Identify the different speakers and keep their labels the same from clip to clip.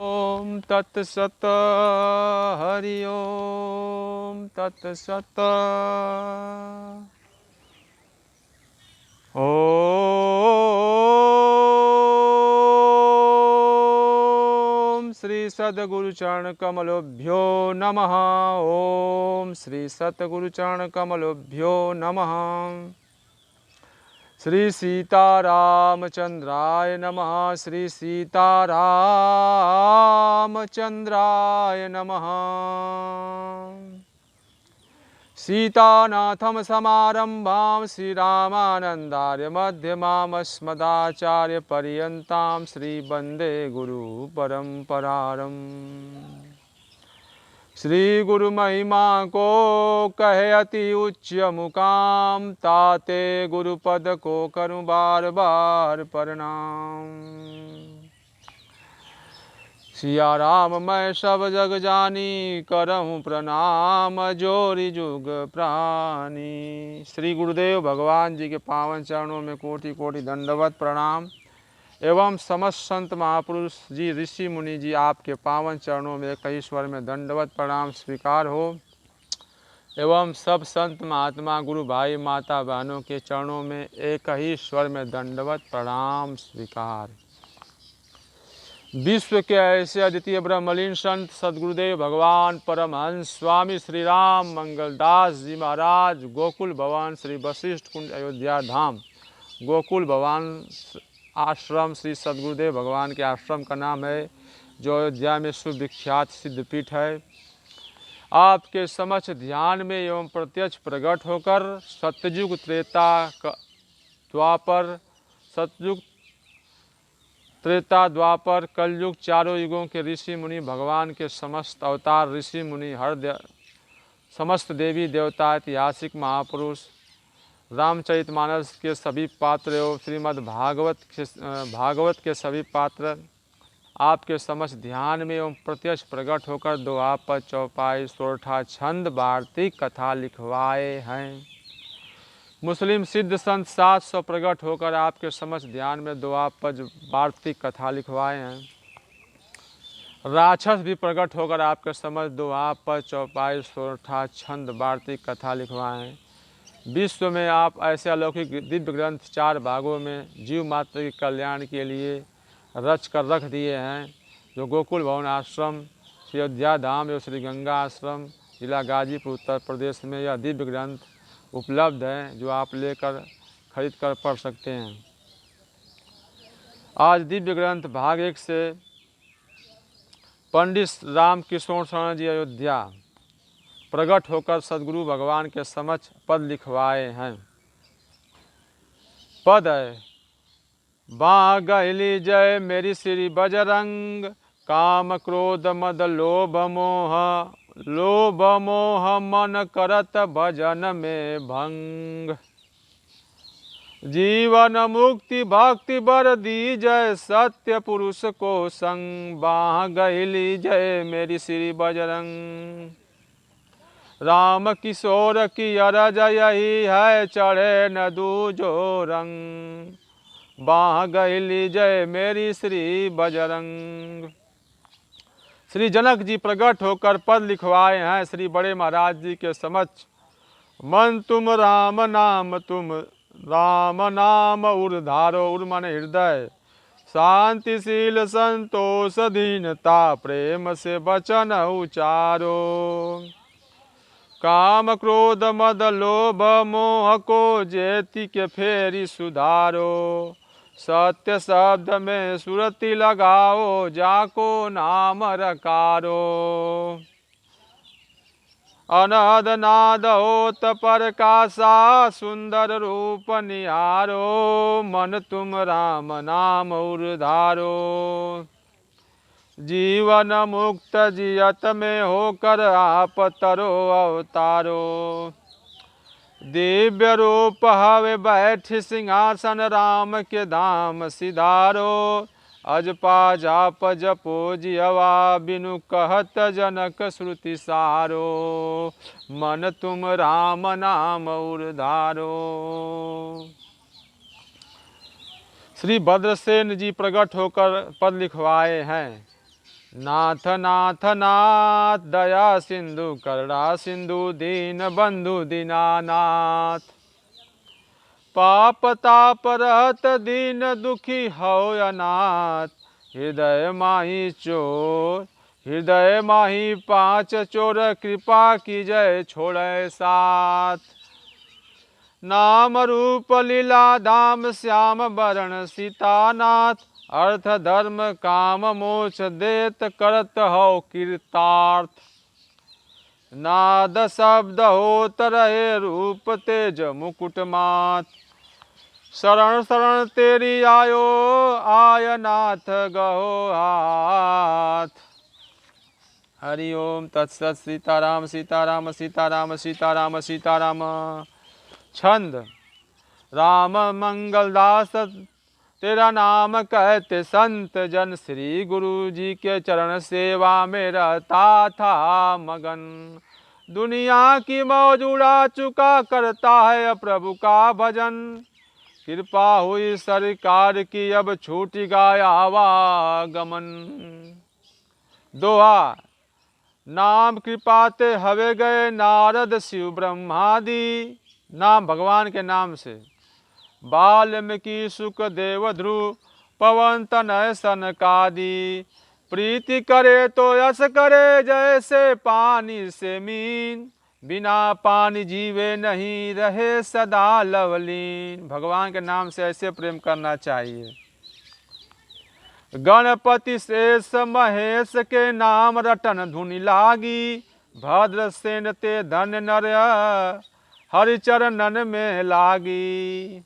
Speaker 1: ओम तत्सत। हरि ओम तत्सत। ओम श्री सद्गुरु चरण कमलोभ्यो नमः। ओम श्री सद्गुरु चरण कमलोभ्यो नमः। श्री सीतारामचंद्राय नमः। श्री सीतारामचंद्राय नमः। सीतानाथम समारंभां श्रीरामानंदार्य मध्यमाम् अस्मदाचार्य पर्यन्तां श्री वंदे गुरु परंपरारम्। श्री गुरु महिमा को कहे अति उच्च मुकाम, ताते गुरुपद को करूं बार बार प्रणाम। सिया राम मैं सब जग जानी, करहूं प्रणाम जोरी जुग प्राणी। श्री गुरुदेव भगवान जी के पावन चरणों में कोटि कोटि दंडवत प्रणाम एवं समस्त संत महापुरुष जी, ऋषि मुनि जी, आपके पावन चरणों में एक ही स्वर में दंडवत प्रणाम स्वीकार हो एवं सब संत महात्मा गुरु भाई माता बहनों के चरणों में एक ही स्वर में दंडवत प्रणाम स्वीकार। विश्व के ऐसे अद्वितीय ब्रह्मलीन संत सद्गुरुदेव भगवान परमहंस स्वामी श्री राम मंगलदास जी महाराज, गोकुल भवन श्री वशिष्ठ कुंड अयोध्या धाम, गोकुल भवन आश्रम श्री सद्गुरुदेव भगवान के आश्रम का नाम है, जो अयोध्या में सुविख्यात सिद्धपीठ है। आपके समक्ष ध्यान में एवं प्रत्यक्ष प्रकट होकर सत्ययुग त्रेता द्वापर, सतयुग त्रेता द्वापर कलयुग चारों युगों के ऋषि मुनि, भगवान के समस्त अवतार ऋषि मुनि, समस्त देवी देवता, ऐतिहासिक महापुरुष, रामचरितमानस के सभी पात्र एवं श्रीमद् भागवत के सभी पात्र आपके समक्ष ध्यान में एवं प्रत्यक्ष प्रकट होकर दोहापद, चौपाई, सोरठा, छंद, वार्तिक कथा लिखवाए हैं। मुस्लिम सिद्ध संत 700 प्रकट होकर आपके समक्ष ध्यान में दोहापद, वार्तिक कथा लिखवाए हैं। राक्षस भी प्रकट होकर आपके समक्ष दोहापद, चौपाई, सोरठा, छंद, वार्तिक कथा लिखवाए हैं। विश्व में आप ऐसे अलौकिक दिव्य ग्रंथ 4 भागों में जीव मात्र के कल्याण के लिए रच कर रख दिए हैं, जो गोकुल भवन आश्रम, श्री अयोध्या धाम एवं श्री गंगा आश्रम, जिला गाजीपुर, उत्तर प्रदेश में यह दिव्य ग्रंथ उपलब्ध हैं, जो आप लेकर खरीद कर पढ़ सकते हैं। आज दिव्य ग्रंथ भाग 1 से पंडित राम किशोर शरण जी अयोध्या प्रकट होकर सद्गुरु भगवान के समक्ष पद लिखवाए हैं। पद है: बाँ गहली जय मेरी श्री बजरंग, काम क्रोध मद लोभ मोह मन करत भजन में भंग। जीवन मुक्ति भक्ति बर दी जय, सत्य पुरुष को संग। बाँ गहली जय मेरी श्री बजरंग, राम किशोर की अरज यही है, चढ़े न दूजो रंग। बाँ गहली जय मेरी श्री बजरंग। श्री जनक जी प्रकट होकर पद लिखवाए हैं श्री बड़े महाराज जी के समक्ष। मन तुम राम नाम, तुम राम नाम उर्धारो, उर मन हृदय, शांतिशील संतोष दीनता, प्रेम से वचन उचारो। काम क्रोध मद लोभ मोह को, जेति के फेरी सुधारो। सत्य शब्द में सुरति लगाओ, जाको नाम रकारो। अनहद नाद होत प्रकाशा, सुंदर रूप निहारो। मन तुम राम नाम उर्धारो, जीवन मुक्त जियत में होकर आप तरो अवतारो। दिव्य रूप हवे बैठ सिंहासन, राम के धाम सिधारो। अजपा जाप जपो जियवा, बिनु कहत जनक श्रुति सारो। मन तुम राम नाम उर्धारो। श्री भद्रसेन जी प्रकट होकर पद लिखवाए हैं। नाथ नाथ नाथ दया सिंधु करुणा सिंधु दीन बंधु दीनानाथ। पाप ताप रहत दीन दुखी हो अनाथ, हृदय माही चोर हृदय माही पांच चोर, कृपा की जय छोड़े साथ। नाम रूप लीला धाम श्याम वरण सीतानाथ, अर्थ धर्म काम मोक्ष देत करत हो कीर्तार्थ। नाद शब्द होत रहे रूप तेज मुकुट मात, शरण शरण तेरी आयो आय नाथ गहो हाथ। हरि ओम तत्सत। सीताराम सीताराम सीताराम सीताराम सीताराम। छंद। राम मंगल दास तेरा नाम कहते संत जन, श्री गुरु जी के चरण सेवा में रहता था मगन। दुनिया की मौज उड़ा चुका करता है प्रभु का भजन, कृपा हुई सरकार की अब छूट गया आवागमन। दोहा। नाम कृपाते हवे गए नारद शिव ब्रह्मादि, नाम भगवान के नाम से वाल्मीकि सुखदेव ध्रुव पवन तनय सनकादि। प्रीति करे तो यश करे जैसे पानी से मीन, बिना पानी जीवे नहीं रहे सदा लवलीन। भगवान के नाम से ऐसे प्रेम करना चाहिए। गणपति शेष महेश के नाम रटन धुनि लागी, भद्रसेन ते धन्य नर हरिचरणन में लागी।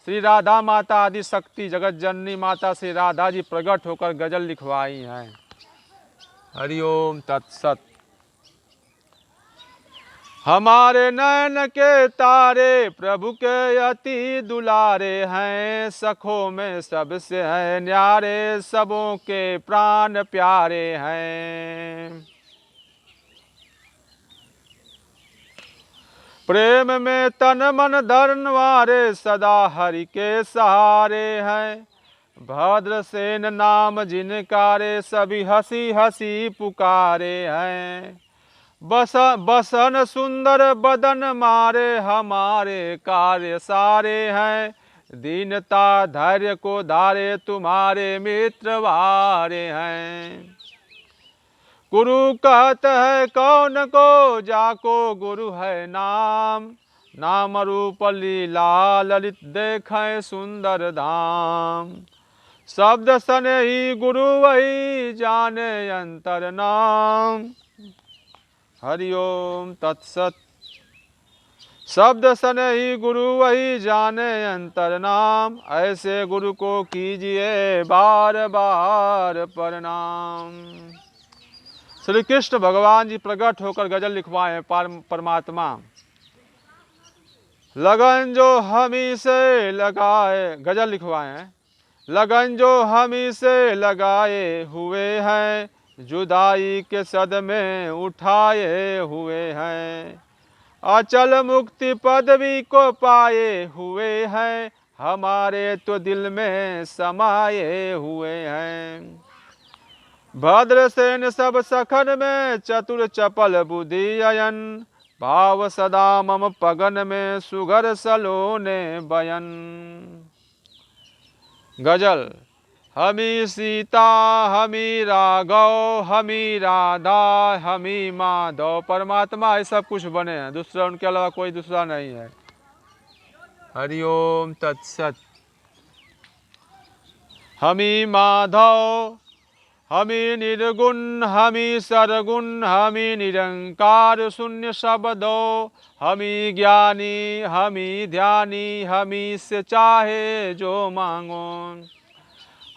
Speaker 1: श्री राधा माता आदि शक्ति जगत जननी माता श्री राधा जी प्रकट होकर गजल लिखवाई हैं। हरिओम तत्सत। हमारे नैन के तारे प्रभु के अति दुलारे हैं, सखों में सबसे हैं न्यारे, सबों के प्राण प्यारे हैं। प्रेम में तन मन धन वारे, सदा हरि के सहारे हैं। भद्रसेन नाम जिनकारे, सभी हंसी हंसी पुकारे हैं। बसन सुंदर बदन मारे, हमारे कार्य सारे हैं। दीनता धैर्य को धारे, तुम्हारे मित्र वारे हैं। गुरु कहत है कौन को, जाको गुरु है नाम। नाम रूप लीला ललित देखें सुंदर धाम। शब्द सने ही गुरु वही, जाने अंतर नाम। हरिओम तत्सत। शब्द सने ही गुरु वही, जाने अंतर नाम। ऐसे गुरु को कीजिए बार बार प्रणाम। श्री कृष्ण भगवान जी प्रकट होकर गजल लिखवाए परमात्मा। लगन जो हमी से लगाए, गजल लिखवाए। लगन जो हमी से लगाए हुए हैं, जुदाई के सदमे उठाए हुए हैं। अचल मुक्ति पदवी को पाए हुए हैं, हमारे तो दिल में समाये हुए हैं। भद्रसेन सब सखन में चतुर चपल बुद्धि अयन, भाव सदा मम पगन में सुगर सलोने बयन। गजल। हमी सीता हमी राघव हमी राधा हमी माधव। परमात्मा ये सब कुछ बने हैं, दूसरा उनके अलावा कोई दूसरा नहीं है। हरिओम तत्सत। हमी माधव हमी निर्गुण हमी सरगुण हमी निरंकार शून्य शब्दो। हमी ज्ञानी हमी ध्यानी हमी से चाहे जो मांगो।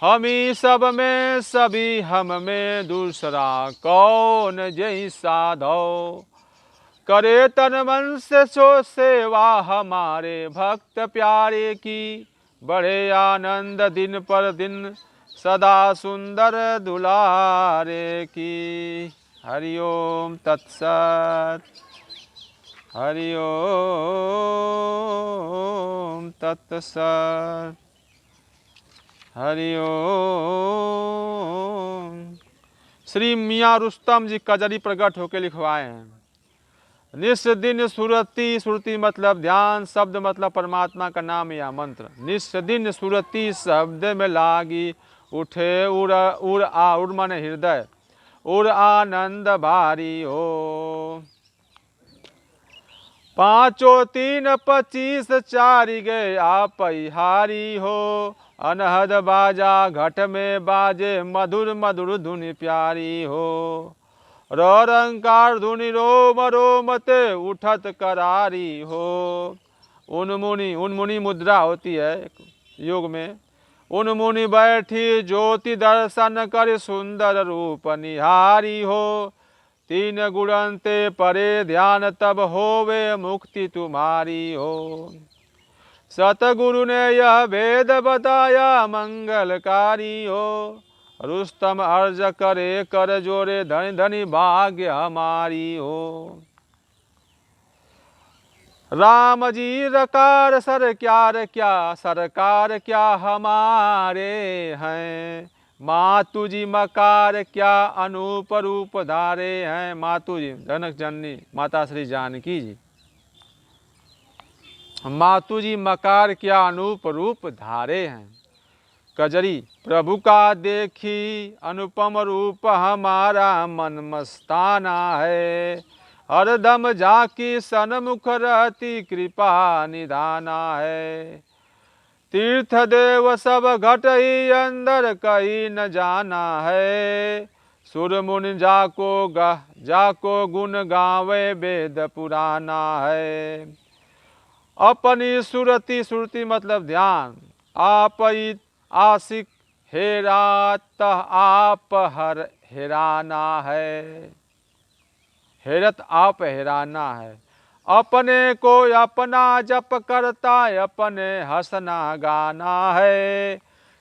Speaker 1: हमी सब में सभी हम में दूसरा कौन जय साधो। करे तन मन से सो सेवा हमारे भक्त प्यारे की, बड़े आनंद दिन पर दिन सदा सुंदर दुलारे की। हरिओम तत्सत। हरिओम तत्सत। हरिओम। श्री मियाँ रुस्तम जी कजरी प्रकट होकर लिखवाए हैं। निस दिन सुरति, सुरति मतलब ध्यान, शब्द मतलब परमात्मा का नाम या मंत्र। निस दिन सुरति शब्द में लागी, उठे उड़ मन हृदय, उड़ आनंद भारी हो। 5 3 25 चारि गए आप हारी हो। अनहद बाजा घट में बाजे, मधुर मधुर धुनि प्यारी हो। रंकार धुनि रोम रोमते, उठत करारी हो। उन्मुनि मुद्रा होती है योग में। उन्मुनि बैठी ज्योति दर्शन कर, सुंदर रूप निहारी हो। 3 गुणंते परे ध्यान, तब होवे मुक्ति तुम्हारी हो। सतगुरु ने यह भेद बताया, मंगलकारी हो। रुस्तम अर्ज करे कर जोरे, धनी धनी भाग्य हमारी हो। राम जी रकार सरकार क्या, सरकार क्या हमारे हैं। मातु जी मकार क्या, अनूप रूप धारे हैं। मातु जी जनक जननी माता श्री जानकी जी। मातु जी मकार क्या, अनूप रूप धारे हैं। कजरी प्रभु का देखी, अनुपम रूप हमारा मन मस्ताना है। हरदम जाकी सन्मुख रहती, कृपा निधाना है। तीर्थ देव सब घट ही अंदर, कहीं न जाना है। सुर मुनि जाको गुण गावे, वेद पुराना है। अपनी सुरति, सुरति मतलब ध्यान, आप आशिक हेरात, आप हेराना है। हेरत आप हेराना है। अपने को अपना जप करता, अपने हंसना गाना है।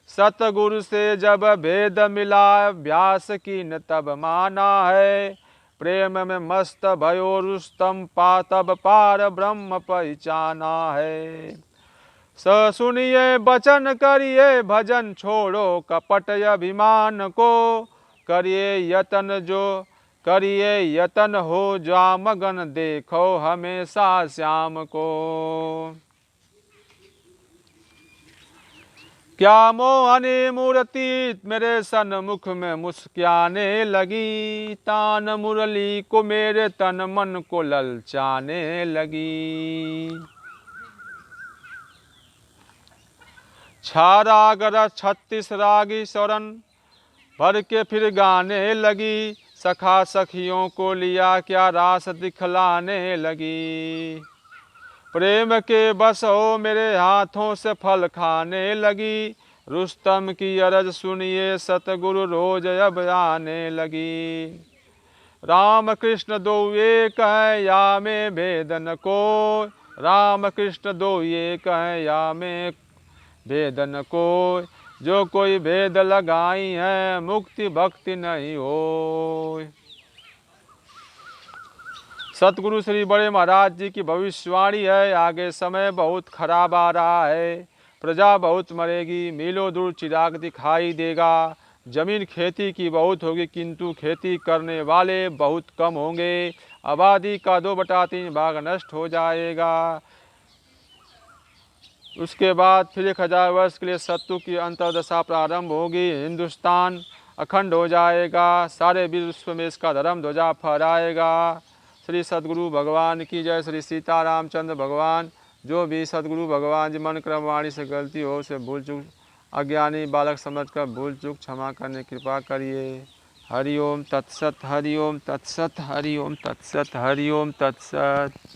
Speaker 1: सतगुरु से जब भेद मिला, व्यास की न तब माना है। प्रेम में मस्त भयो रुस्तम, तब पार ब्रह्म पहचाना है। सुनिए वचन करिए भजन, छोड़ो कपट अभिमान को। करिए यतन हो जा मगन, देखो हमेशा श्याम को। क्या मोहनी मूर्ति मेरे सन्मुख में मुस्काने लगी। तान मुरली को मेरे तन मन को ललचाने लगी। छारागर 36 रागी स्वरन भर के फिर गाने लगी। सखा सखियों को लिया क्या, रास दिखलाने लगी। प्रेम के बस हो मेरे हाथों से फल खाने लगी। रुस्तम की अरज सुनिए, सतगुरु रोज अब आने लगी। राम कृष्ण दो एक है, या में भेद न कोय। राम कृष्ण दो एक है, या में भेद न कोय। जो कोई भेद लगाई है, मुक्ति भक्ति नहीं हो। सतगुरु श्री बड़े महाराज जी की भविष्यवाणी है। आगे समय बहुत खराब आ रहा है। प्रजा बहुत मरेगी, मीलों दूर चिराग दिखाई देगा। जमीन खेती की बहुत होगी, किंतु खेती करने वाले बहुत कम होंगे। आबादी का 2/3 भाग नष्ट हो जाएगा। उसके बाद फिर 1000 वर्ष के लिए सत्तु की अंतर्दशा प्रारंभ होगी। हिंदुस्तान अखंड हो जाएगा। सारे विश्व में इसका धर्म ध्वजा फहराएगा। श्री सद्गुरु भगवान की जय। श्री सीतारामचंद्र भगवान। जो भी सद्गुरु भगवान जी मन क्रम वाणी से गलती हो, उसे भूल चूक अज्ञानी बालक समझकर भूल चूक क्षमा करने की कृपा करिए। हरि ओम तत्सत, हरि ओम तत्सत, हरि ओम तत्सत, हरि ओम तत्सत।